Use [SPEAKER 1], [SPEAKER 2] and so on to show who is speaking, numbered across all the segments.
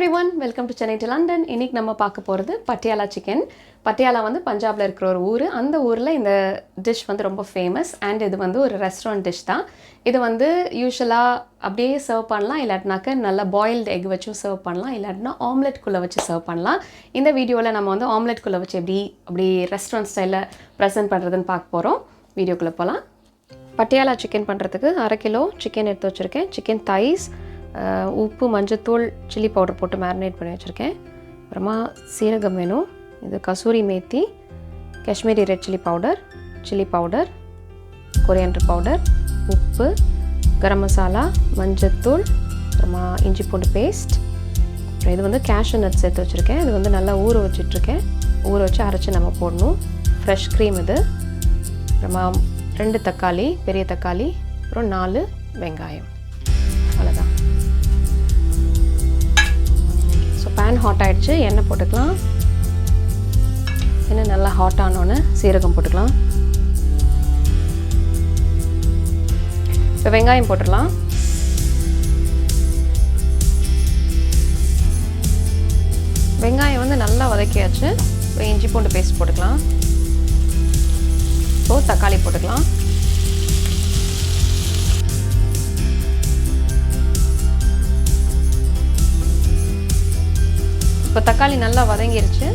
[SPEAKER 1] everyone, welcome to Chennai to London. இன்னைக்கு நம்ம பார்க்க போறது Patiala chicken. Patiala வந்து பஞ்சாப்ல இருக்கிற ஒரு ஊர். அந்த ஊர்ல இந்த டிஷ் வந்து ரொம்ப ஃபேமஸ் and இது வந்து ஒரு ரெஸ்டாரன்ட் டிஷ் தான். இது வந்து யூசுவலா அப்படியே சர்வ் பண்ணலாம் இல்லனாக்க நல்ல பாயில்ட் எக் வச்சு சர்வ் பண்ணலாம் இல்லனா ஆம்லெட் குள்ள வச்சு சர்வ் பண்ணலாம். இந்த வீடியோல நம்ம வந்து ஆம்லெட் குள்ள வச்சு எப்படி ரெஸ்டாரன்ட் ஸ்டைல்ல பிரசன்ட் பண்றதுன்னு பார்க்க போறோம். வீடியோக்குள்ள போலாம். Patiala chicken பண்றதுக்கு 1/2 கிலோ chicken எடுத்து வச்சிருக்கேன். chicken thighs உப்பு மஞ்சத்தூள் சில்லி பவுடர் போட்டு மேரினேட் பண்ணி வச்சுருக்கேன். அப்புறமா சீரகம் வேணும். இது kasuri methi, Kashmiri red chilli powder, coriander powder, உப்பு, கரம் மசாலா, மஞ்சத்தூள், அப்புறமா இஞ்சி பூண்டு பேஸ்ட். அப்புறம் இது வந்து கேஷ்யூ நட்ஸ் சேர்த்து வச்சுருக்கேன். இது வந்து நல்லா ஊற வச்சு அரைச்சி நம்ம போடணும். ஃப்ரெஷ் க்ரீம் இது. அப்புறமா 2 தக்காளி, பெரிய தக்காளி, அப்புறம் 4 வெங்காயம். அவ்வளோதான். பேன் ஹாட் ஆகிடுச்சு. எண்ணெய் போட்டுக்கலாம். எண்ணெய் நல்லா ஹாட் ஆனோன்னு சீரகம் போட்டுக்கலாம். இப்போ வெங்காயம் போட்டுடலாம். வெங்காயம் வந்து நல்லா வதக்கியாச்சு. இப்போ இஞ்சி பூண்டு பேஸ்ட் போட்டுக்கலாம். இப்போ தக்காளி போட்டுக்கலாம். இப்போ தக்காளி நல்லா வதங்கிருச்சு.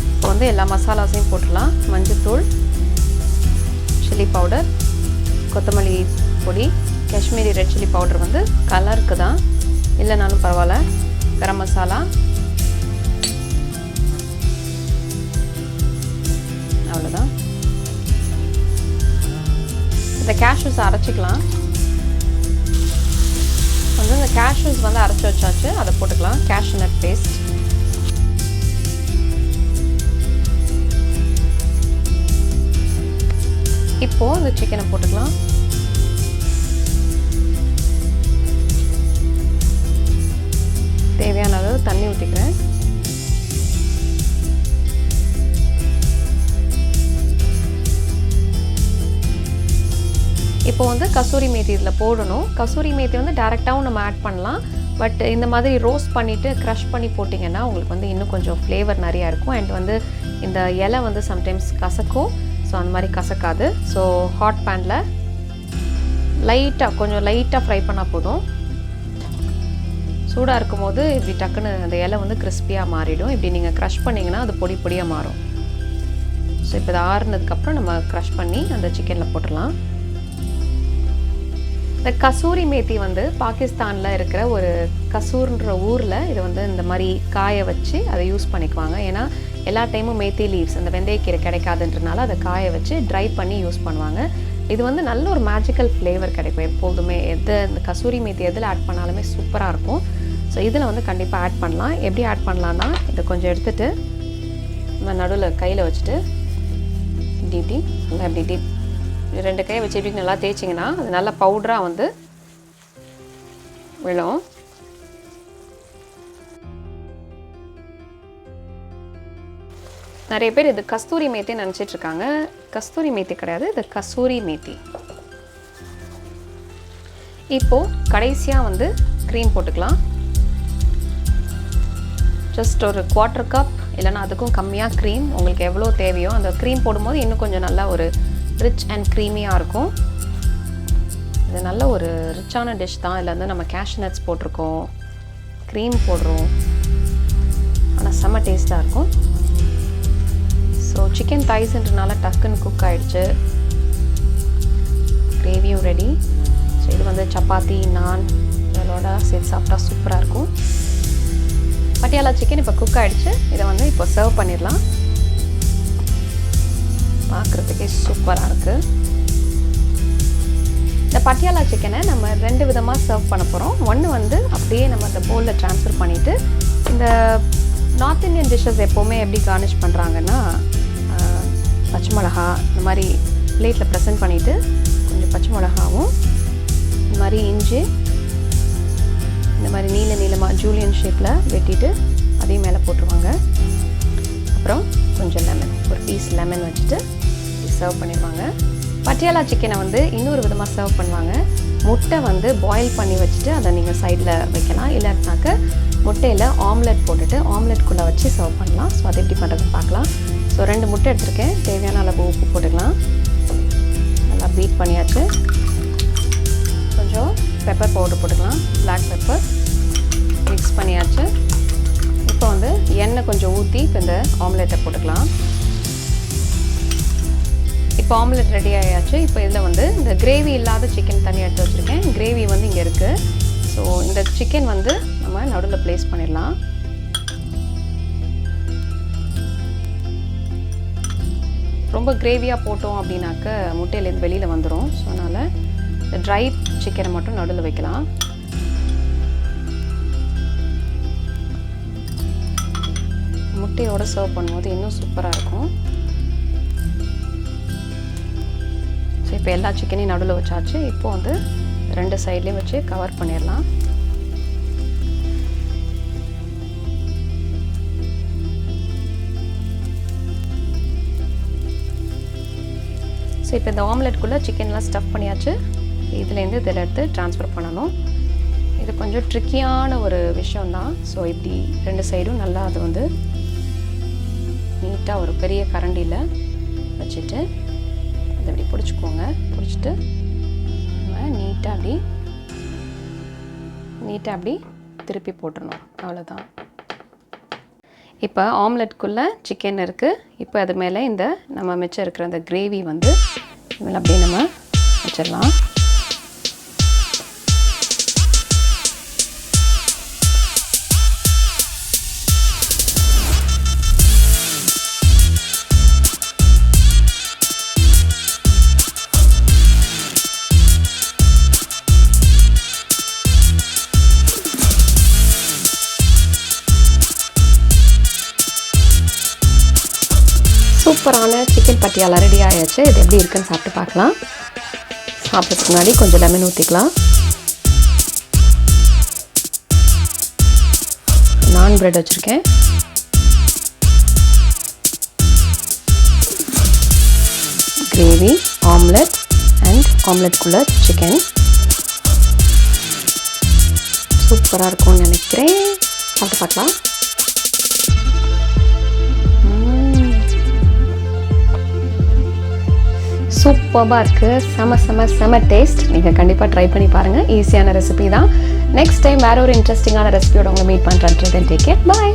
[SPEAKER 1] இப்போ வந்து எல்லா மசாலாஸையும் போட்டுடலாம். மஞ்சத்தூள், சில்லி பவுடர், கொத்தமல்லி பொடி, காஷ்மீரி ரெட் சில்லி பவுடர் வந்து கலருக்கு தான், இல்லைனாலும் பரவாயில்ல. கரம் மசாலா, அவ்வளோதான். இந்த கேஷ்யூஸ் அரைச்சிக்கலாம். வந்து இந்த கேஷ்யூஸ் வந்து அரைச்சி வச்சாச்சு. அதை போட்டுக்கலாம். Cashew nut paste. இப்போது இந்த சிக்கனை போட்டுக்கலாம். தேவையான அளவு தண்ணி ஊற்றிக்கிறேன். இப்போ வந்து கசூரி மேத்தி இதில் போடணும். கசூரி மேத்தி வந்து டேரெக்டாகவும் நம்ம ஆட் பண்ணலாம். பட் இந்த மாதிரி ரோஸ்ட் பண்ணிவிட்டு க்ரஷ் பண்ணி போட்டிங்கன்னா உங்களுக்கு வந்து இன்னும் கொஞ்சம் ஃப்ளேவர் நிறையா இருக்கும். அண்ட் வந்து இந்த இலை வந்து சம்டைம்ஸ் கசக்கும். ஸோ அந்த மாதிரி கசக்காது. ஸோ ஹாட் பேனில் கொஞ்சம் லைட்டாக ஃப்ரை பண்ணால் போதும். சூடாக இருக்கும் போது இப்படி டக்குன்னு அந்த இலை வந்து கிறிஸ்பியாக மாறிடும். இப்படி நீங்கள் க்ரஷ் பண்ணிங்கன்னா அது பொடியாக மாறும். ஸோ இப்போ இதை ஆறுனதுக்கப்புறம் நம்ம க்ரஷ் பண்ணி அந்த சிக்கனில் போட்டுடலாம். இந்த கசூரி மேத்தி வந்து பாகிஸ்தானில் இருக்கிற ஒரு கசூர்ன்ற ஊரில் இது வந்து இந்த மாதிரி காய வச்சு அதை யூஸ் பண்ணிக்குவாங்க. ஏன்னா எல்லா டைமும் மேத்தி லீவ்ஸ் அந்த வெந்தயக்கீரை கிடைக்காதுன்றனால அதை காய வச்சு ட்ரை பண்ணி யூஸ் பண்ணுவாங்க. இது வந்து நல்ல ஒரு மேஜிக்கல் ஃப்ளேவர் கிடைக்கும் எப்போதுமே. இந்த கசூரி மேத்தி எதில் ஆட் பண்ணாலுமே சூப்பராக இருக்கும். ஸோ இதில் வந்து கண்டிப்பாக ஆட் பண்ணலாம். எப்படி ஆட் பண்ணலான்னா இதை கொஞ்சம் எடுத்துகிட்டு நம்ம நடுவில் கையில் வச்சுட்டு இப்படி நல்லா இப்படி 2 கையை வச்சு இப்படி நல்லா தேய்ச்சிங்கன்னா அது நல்லா பவுடராக வந்து விழும். நிறைய பேர் இது கஸ்தூரி மேத்தி நினச்சிட்டு இருக்காங்க. கஸ்தூரி மேத்தி கிடையாது, இது கசூரி மேத்தி. இப்போது கடைசியாக வந்து க்ரீம் போட்டுக்கலாம். ஜஸ்ட் ஒரு 1/4 கப் இல்லைனா அதுக்கும் கம்மியாக க்ரீம் உங்களுக்கு எவ்வளோ தேவையோ. அந்த க்ரீம் போடும்போது இன்னும் கொஞ்சம் நல்லா ஒரு ரிச் அண்ட் க்ரீமியாக இருக்கும். இது நல்ல ஒரு ரிச்சான டிஷ் தான். இதில் வந்து நம்ம கேஷ்யூ நட்ஸ் போட்டிருக்கோம், க்ரீம் போடுறோம், ஆனால் செம்ம டேஸ்ட்டாக இருக்கும். ஸோ சிக்கன் தைஸ்ன்றனால டக்குன்னு குக் ஆகிடுச்சு. கிரேவியும் ரெடி. ஸோ இது வந்து சப்பாத்தி, நான் இதோட சேர்த்து சாப்பிட்டா சூப்பராக இருக்கும். பட்டியாலா சிக்கன் இப்போ குக் ஆகிடுச்சு. இதை வந்து இப்போ சர்வ் பண்ணிடலாம். பார்க்குறதுக்கே சூப்பராக இருக்குது. இந்த பட்டியாலா சிக்கனை நம்ம 2 விதமாக சர்வ் பண்ண போகிறோம். ஒன்று வந்து அப்படியே நம்ம அந்த பவுலில் ட்ரான்ஸ்ஃபர் பண்ணிவிட்டு, இந்த நார்த் இந்தியன் டிஷ்ஷஸ் எப்போவுமே எப்படி கார்னிஷ் பண்ணுறாங்கன்னா பச்சை மிளகா இந்த மாதிரி பிளேட்டில் ப்ரெசென்ட் பண்ணிவிட்டு கொஞ்சம் பச்சை மிளகாவும் இந்த மாதிரி இஞ்சி இந்த மாதிரி நீளமாக ஜூலியன் ஷேப்பில் வெட்டிட்டு அதையும் மேலே போட்டுருவாங்க. அப்புறம் கொஞ்சம் லெமன், ஒரு பீஸ் லெமன் வச்சுட்டு சர்வ் பண்ணிடுவாங்க. பட்டியாலா சிக்கனை வந்து இன்னொரு விதமாக சர்வ் பண்ணுவாங்க. முட்டை வந்து பாயில் பண்ணி வச்சுட்டு அதை நீங்கள் சைடில் வைக்கலாம். இல்லைனாக்க முட்டையில் ஆம்லெட் போட்டுட்டு ஆம்லெட்குள்ளே வச்சு சர்வ் பண்ணலாம். ஸோ அதை எப்படி பண்ணுறதுன்னு பார்க்கலாம். ஸோ 2 முட்டை எடுத்துருக்கேன். தேவையான அளவு உப்பு போட்டுக்கலாம். நல்லா பீட் பண்ணியாச்சு. கொஞ்சம் பெப்பர் பவுடர் போட்டுக்கலாம், பிளாக் பெப்பர். மிக்ஸ் பண்ணியாச்சு. இப்போ வந்து எண்ணெய் கொஞ்சம் ஊற்றி இப்போ இந்த ஆம்லெட்டை போட்டுக்கலாம். இப்போ ஆம்லெட் ரெடி ஆகியாச்சு. இப்போ இதில் வந்து இந்த கிரேவி இல்லாத சிக்கன் தனியாக எடுத்து வச்சுருக்கேன். கிரேவி வந்து இங்கே இருக்குது. ஸோ இந்த சிக்கன் வந்து நம்ம நடுவில் ப்ளேஸ் பண்ணிடலாம். ரொம்ப கிரேவியாக போட்டோம் அப்படின்னாக்க முட்டையிலேருந்து வெளியில் வந்துடும். ஸோ அதனால் இந்த ட்ரை சிக்கனை மட்டும் நடுவில் வைக்கலாம். முட்டையோடு சர்வ் பண்ணும்போது இன்னும் சூப்பராக இருக்கும். ஸோ இப்போ எல்லா சிக்கனையும் நடுவில் வச்சாச்சு. இப்போ வந்து 2 சைட்லேயும் வச்சு கவர் பண்ணிடலாம். ஸோ இப்போ இந்த ஆம்லெட்குள்ளே சிக்கன்லாம் ஸ்டஃப் பண்ணியாச்சு. இதுலேருந்து இதில் எடுத்து ட்ரான்ஸ்ஃபர் பண்ணணும். இது கொஞ்சம் ட்ரிக்கியான ஒரு விஷயம்தான். ஸோ இப்படி 2 சைடும் நல்லா அது வந்து நீட்டாக ஒரு பெரிய கரண்டியில் வச்சுட்டு அதை இப்படி பிடிச்சிக்கோங்க. பிடிச்சிட்டு நம்ம நீட்டாக அப்படி திருப்பி போட்டுடணும். அவ்வளோதான். இப்போ ஆம்லெட்குள்ளே சிக்கன் இருக்குது. இப்போ அது மேலே இந்த நம்ம மிச்சம் இருக்கிற அந்த கிரேவி வந்து மேலே அப்படியே நம்ம வச்சிடலாம். சூப்பரான சிக்கன் பட்டியாலா ரெடி ஆயாச்சு. இது எப்படி இருக்குன்னு சாப்பிட்டு பார்க்கலாம். சாப்பிட்றதுக்கு முன்னாடி கொஞ்சம் லெமன் ஊற்றிக்கலாம். நான் பிரெட் வச்சுருக்கேன். கிரேவி, ஆம்லெட் அண்ட் ஆம்லெட்குள்ளே சிக்கன் சூப்பராக இருக்கும்னு நினைக்கிறேன். சாப்பிட்டு பார்க்கலாம். சூப்பராக இருக்குது. செம டேஸ்ட். நீங்கள் கண்டிப்பாக ட்ரை பண்ணி பாருங்கள். ஈஸியான ரெசிபி தான். நெக்ஸ்ட் டைம் வேறு ஒரு இன்ட்ரெஸ்டிங்கான ரெசிபியோட உங்களை மீட் பண்ணுறேன். Take care. பாய்.